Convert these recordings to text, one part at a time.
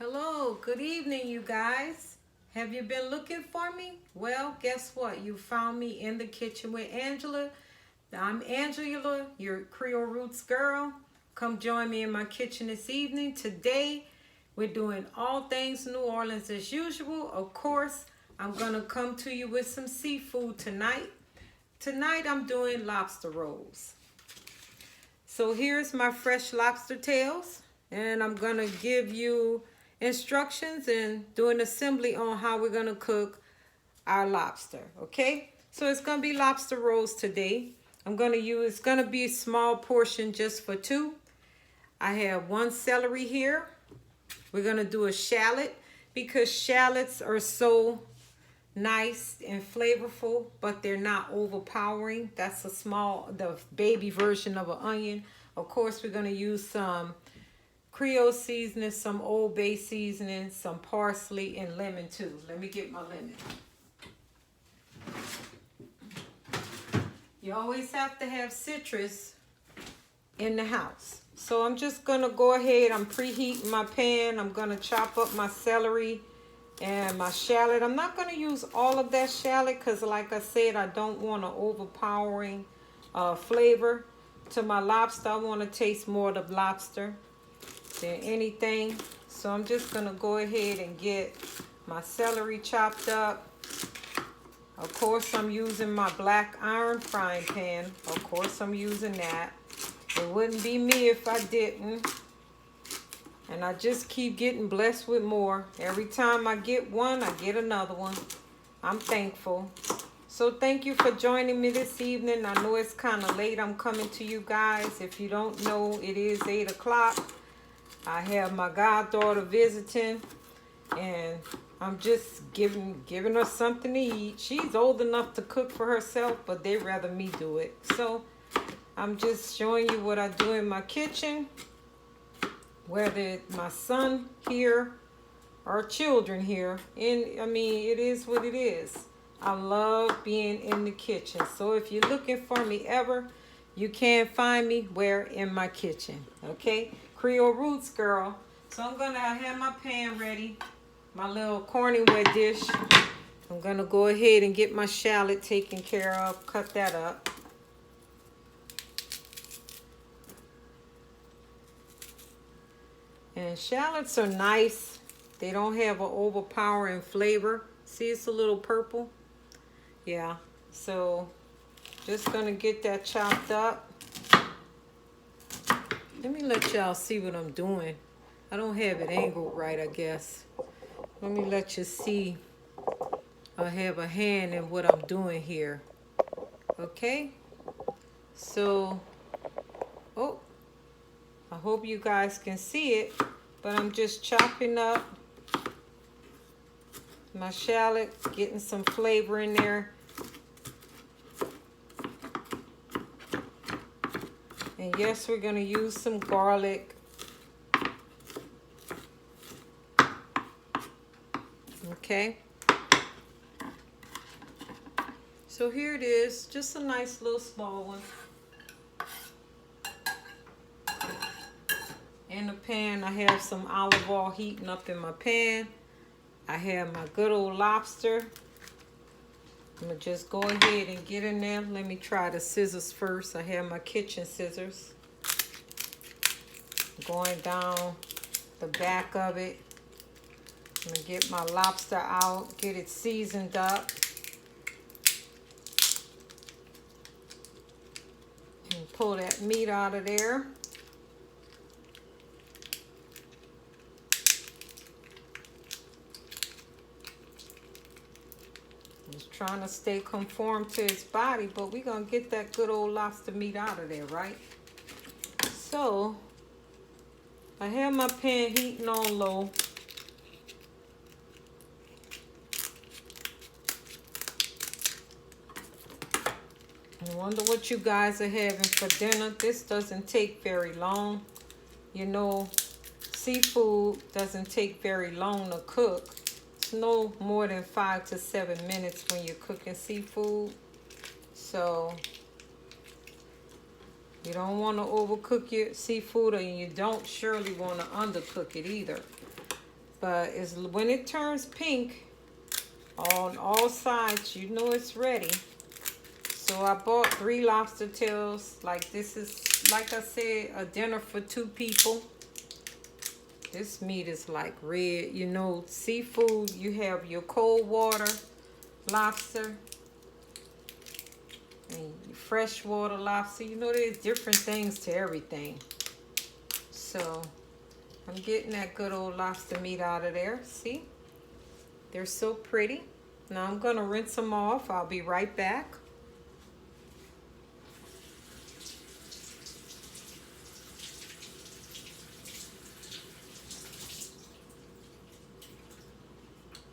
Hello, good evening, you guys. Have you been looking for me? Well, guess what? You found me in the kitchen with Angela. I'm Angela, your Creole Roots girl. Come join me in my kitchen this evening. Today, we're doing all things New Orleans as usual. Of course, I'm going to come to you with some seafood tonight. Tonight, I'm doing lobster rolls. So here's my fresh lobster tails, and I'm gonna give you instructions and do an assembly on how we're gonna cook our lobster, okay? So it's gonna be lobster rolls today. It's gonna be a small portion just for two. I have one celery here. We're gonna do a shallot because shallots are so nice and flavorful, but they're not overpowering. That's the baby version of an onion. Of course, we're going to use some Creole seasoning, some Old Bay seasoning, some parsley, and lemon too. Let me get my lemon. You always have to have citrus in the house. So I'm just going to go ahead. I'm preheating my pan. I'm going to chop up my celery and my shallot. I'm not going to use all of that shallot because, like I said, I don't want an overpowering flavor to my lobster. I want to taste more of the lobster than anything. So I'm just going to go ahead and get my celery chopped up. Of course, I'm using my black iron frying pan. Of course, I'm using that. It wouldn't be me if I didn't. And I just keep getting blessed with more. Every time I get one, I get another one. I'm thankful. So thank you for joining me this evening. I know it's kind of late. I'm coming to you guys. If you don't know, it is 8 o'clock. I have my goddaughter visiting. And I'm just giving her something to eat. She's old enough to cook for herself, but they'd rather me do it. So I'm just showing you what I do in my kitchen. Whether my son here or children here. And I mean, it is what it is. I love being in the kitchen. So if you're looking for me ever, you can find me where? In my kitchen. Okay? Creole Roots girl. So I'm going to have my pan ready. My little cornyware dish. I'm going to go ahead and get my shallot taken care of. Cut that up. And shallots are nice. They don't have an overpowering flavor. See, it's a little purple. Yeah. So, just going to get that chopped up. Let me let y'all see what I'm doing. I don't have it angled right, I guess. Let me let you see. I have a hand in what I'm doing here. Okay? So, I hope you guys can see it, but I'm just chopping up my shallot, getting some flavor in there. And yes, we're going to use some garlic. Okay. So here it is, just a nice little small one. In the pan, I have some olive oil heating up in my pan. I have my good old lobster. I'm going to just go ahead and get in there. Let me try the scissors first. I have my kitchen scissors. Going down the back of it. I'm going to get my lobster out, get it seasoned up. And pull that meat out of there. Trying to stay conformed to its body, but we're going to get that good old lobster meat out of there, right? So, I have my pan heating on low. I wonder what you guys are having for dinner. This doesn't take very long. You know, seafood doesn't take very long to cook. No more than 5 to 7 minutes when you're cooking seafood. So you don't want to overcook your seafood, and you don't surely want to undercook it either. But it's, when it turns pink on all sides, you know it's ready. So I bought 3 lobster tails. Like, this is, like I said, a dinner for 2 people. This meat is like red. You know, seafood, you have your cold water lobster and freshwater lobster. You know, there's different things to everything. So I'm getting that good old lobster meat out of there. See? They're so pretty. Now I'm going to rinse them off. I'll be right back.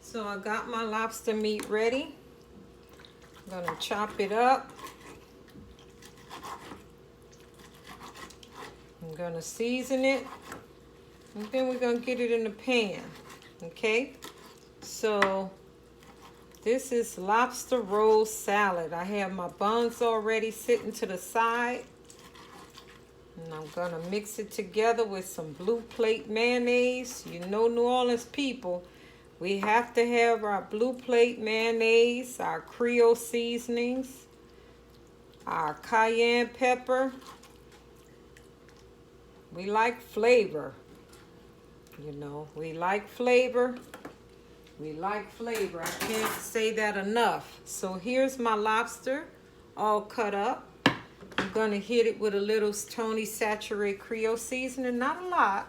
So I got my lobster meat ready. I'm going to chop it up. I'm going to season it. And then we're going to get it in the pan. Okay? So this is lobster roll salad. I have my buns already sitting to the side. And I'm going to mix it together with some blue plate mayonnaise. You know, New Orleans people, we have to have our blue plate mayonnaise, our creole seasonings, our cayenne pepper. We like flavor. You know, we like flavor. We like flavor. I can't say that enough. So here's my lobster all cut up. I'm going to hit it with a little Tony saturated creole seasoning. Not a lot,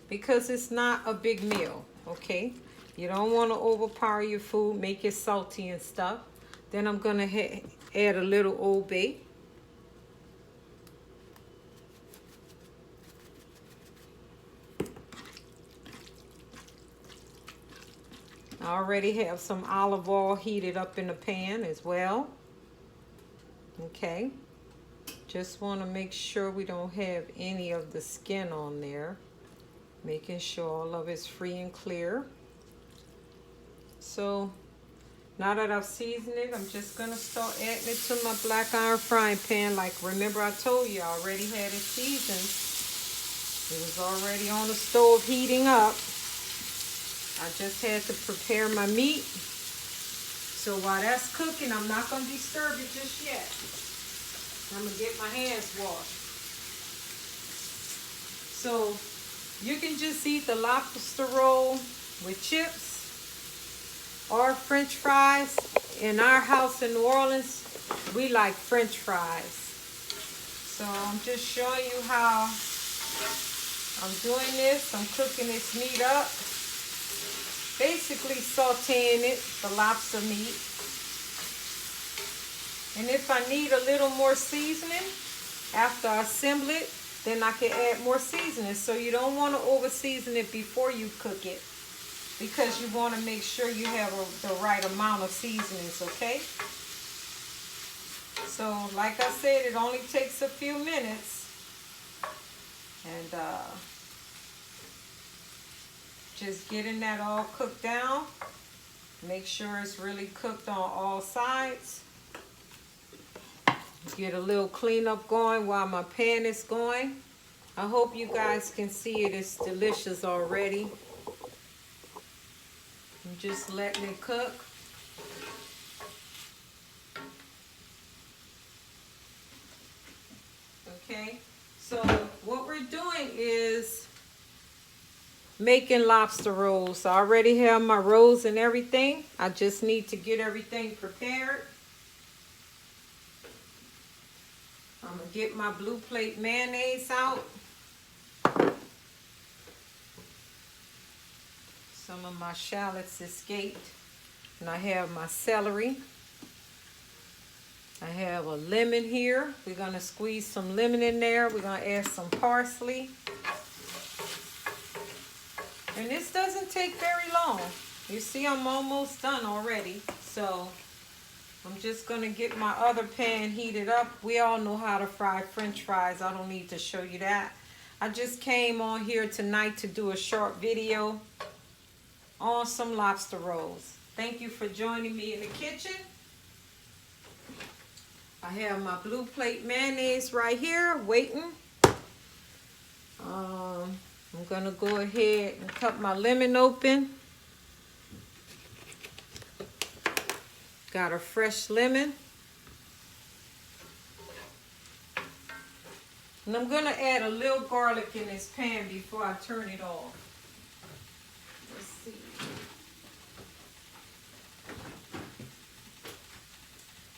because it's not a big meal, okay? You don't want to overpower your food, make it salty and stuff. Then I'm going to add a little Old Bay. I already have some olive oil heated up in the pan as well. Okay. Just want to make sure we don't have any of the skin on there. Making sure all of it's free and clear. So now that I've seasoned it, I'm just going to start adding it to my black iron frying pan. Like, remember I told you I already had it seasoned. It was already on the stove heating up. I just had to prepare my meat. So while that's cooking, I'm not going to disturb it just yet. I'm going to get my hands washed. So you can just eat the lobster roll with chips or French fries. In our house in New Orleans, we like French fries. So I'm just showing you how I'm doing this. I'm cooking this meat up. Basically sauteing it, the lobster meat. And if I need a little more seasoning after I assemble it, then I can add more seasoning. So you don't want to over season it before you cook it, because you want to make sure you have the right amount of seasonings, okay? So like I said, it only takes a few minutes. And just getting that all cooked down. Make sure it's really cooked on all sides. Get a little cleanup going while my pan is going. I hope you guys can see it. It's delicious already. I'm just letting it cook. Okay, so what we're doing is making lobster rolls. I already have my rolls and everything. I just need to get everything prepared. I'm going to get my blue plate mayonnaise out. Some of my shallots escaped. And I have my celery. I have a lemon here. We're going to squeeze some lemon in there. We're going to add some parsley. And this doesn't take very long. You see, I'm almost done already. So I'm just going to get my other pan heated up. We all know how to fry French fries. I don't need to show you that. I just came on here tonight to do a short video on some lobster rolls. Thank you for joining me in the kitchen. I have my blue plate mayonnaise right here waiting. I'm gonna go ahead and cut my lemon open. Got a fresh lemon. And I'm gonna add a little garlic in this pan before I turn it off. Let's see.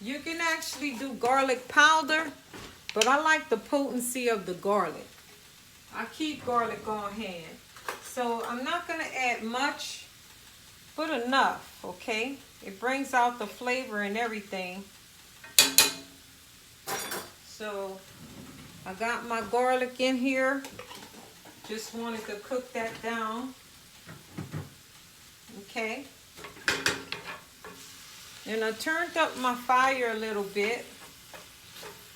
You can actually do garlic powder, but I like the potency of the garlic. I keep garlic on hand. So I'm not gonna add much, but enough, okay? It brings out the flavor and everything. So I got my garlic in here. Just wanted to cook that down. Okay. And I turned up my fire a little bit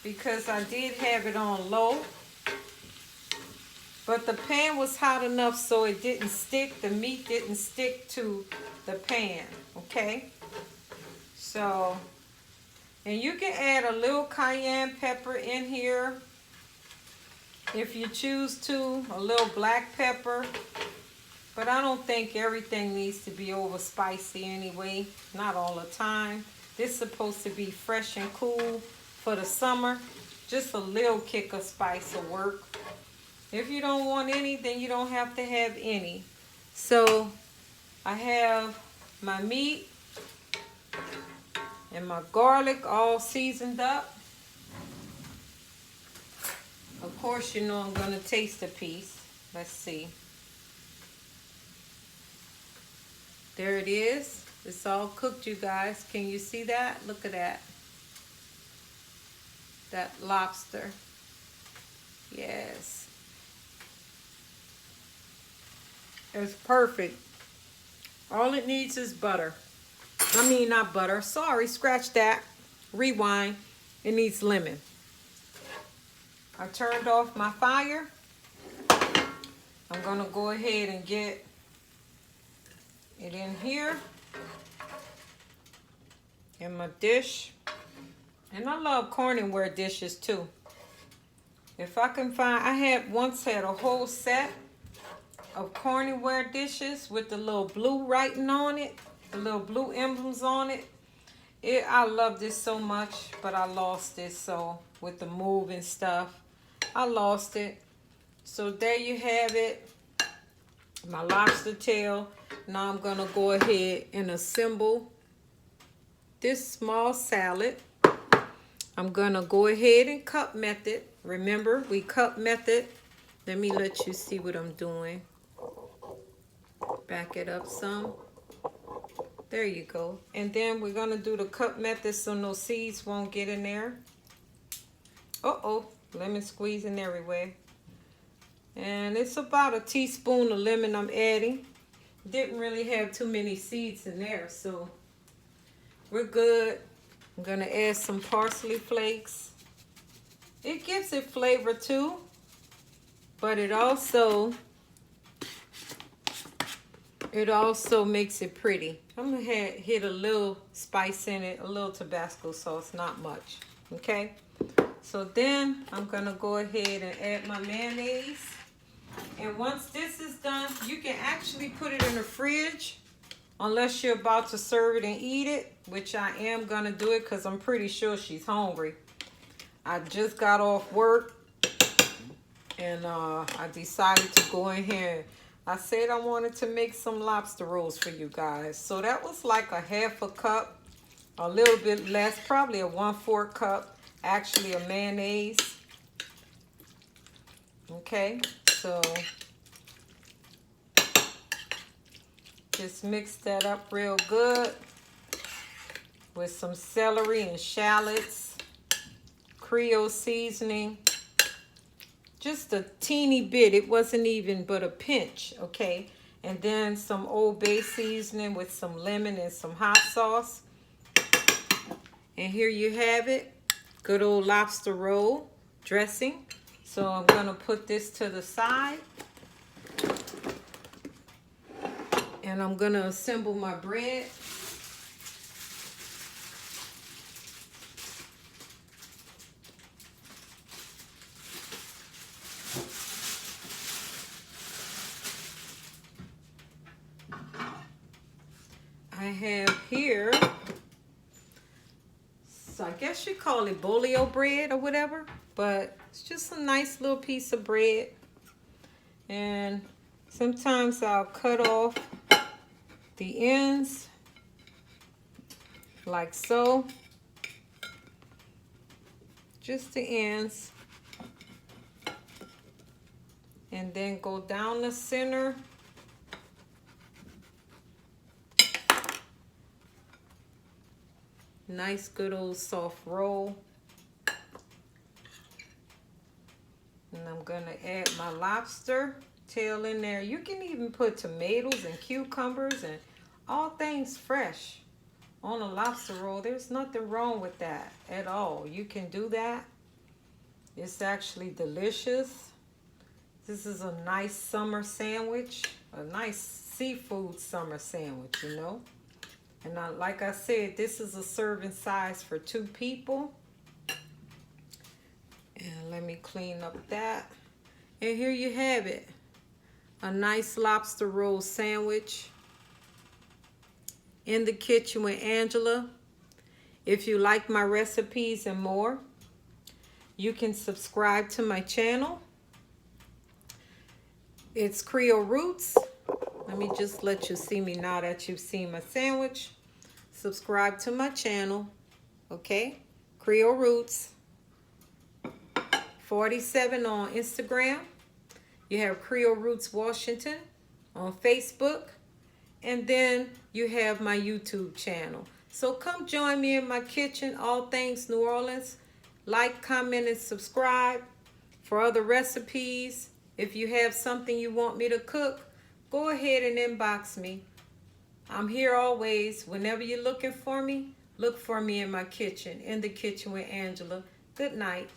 because I did have it on low. But the pan was hot enough so it didn't stick, the meat didn't stick to the pan, okay? So, and you can add a little cayenne pepper in here if you choose to, a little black pepper. But I don't think everything needs to be over spicy anyway, not all the time. This is supposed to be fresh and cool for the summer. Just a little kick of spice will work. If you don't want any, then you don't have to have any. So I have my meat and my garlic all seasoned up. Of course, you know I'm gonna taste a piece. Let's see. There it is. It's all cooked, you guys. Can you see that? Look at that. That lobster. Yes. It's perfect. All it needs is butter. I mean, not butter. Sorry, scratch that. Rewind. It needs lemon. I turned off my fire. I'm going to go ahead and get it in here. In my dish. And I love corningware dishes too. If I can find, I once had a whole set of corningware dishes with the little blue writing on it, the little blue emblems on it. I love this so much, but I lost it. So with the move and stuff, I lost it. So there you have it, my lobster tail. Now I'm gonna go ahead and assemble this small salad. I'm gonna go ahead and cup method. Remember, we cup method. Let me let you see what I'm doing. Back it up some. There you go. And then we're gonna do the cup method so no seeds won't get in there. Uh-oh, lemon squeezing everywhere. And it's about a teaspoon of lemon I'm adding. Didn't really have too many seeds in there, so we're good. I'm gonna add some parsley flakes. It gives it flavor too, but it also makes it pretty. I'm gonna hit a little spice in it, a little Tabasco sauce, not much, okay? So then I'm gonna go ahead and add my mayonnaise. And once this is done, you can actually put it in the fridge unless you're about to serve it and eat it, which I am gonna do it because I'm pretty sure she's hungry. I just got off work and I decided to go in here. I said I wanted to make some lobster rolls for you guys. So that was like a half a cup, a little bit less, probably a 1/4 cup, actually, of mayonnaise. Okay, so just mix that up real good with some celery and shallots, creole seasoning. Just a teeny bit. It wasn't even but a pinch, okay? And then some Old Bay seasoning with some lemon and some hot sauce. And here you have it. Good old lobster roll dressing. So I'm going to put this to the side. And I'm going to assemble my bread. I have here, so I guess you call it bolio bread or whatever, but it's just a nice little piece of bread. And sometimes I'll cut off the ends like so, just the ends, and then go down the center. Nice good old soft roll. And I'm gonna add my lobster tail in there. You can even put tomatoes and cucumbers and all things fresh on a lobster roll. There's nothing wrong with that at all. You can do that. It's actually delicious. This is a nice summer sandwich, a nice seafood summer sandwich, you know. And like I said, this is a serving size for 2 people. And let me clean up that. And here you have it. A nice lobster roll sandwich in the kitchen with Angela. If you like my recipes and more, you can subscribe to my channel. It's Creole Roots. Let me just let you see me now that you've seen my sandwich. Subscribe to my channel, okay? Creole Roots. 47 on Instagram. You have Creole Roots Washington on Facebook. And then you have my YouTube channel. So come join me in my kitchen, all things New Orleans. Like, comment, and subscribe for other recipes. If you have something you want me to cook, go ahead and inbox me. I'm here always. Whenever you're looking for me, look for me in my kitchen, in the kitchen with Angela. Good night.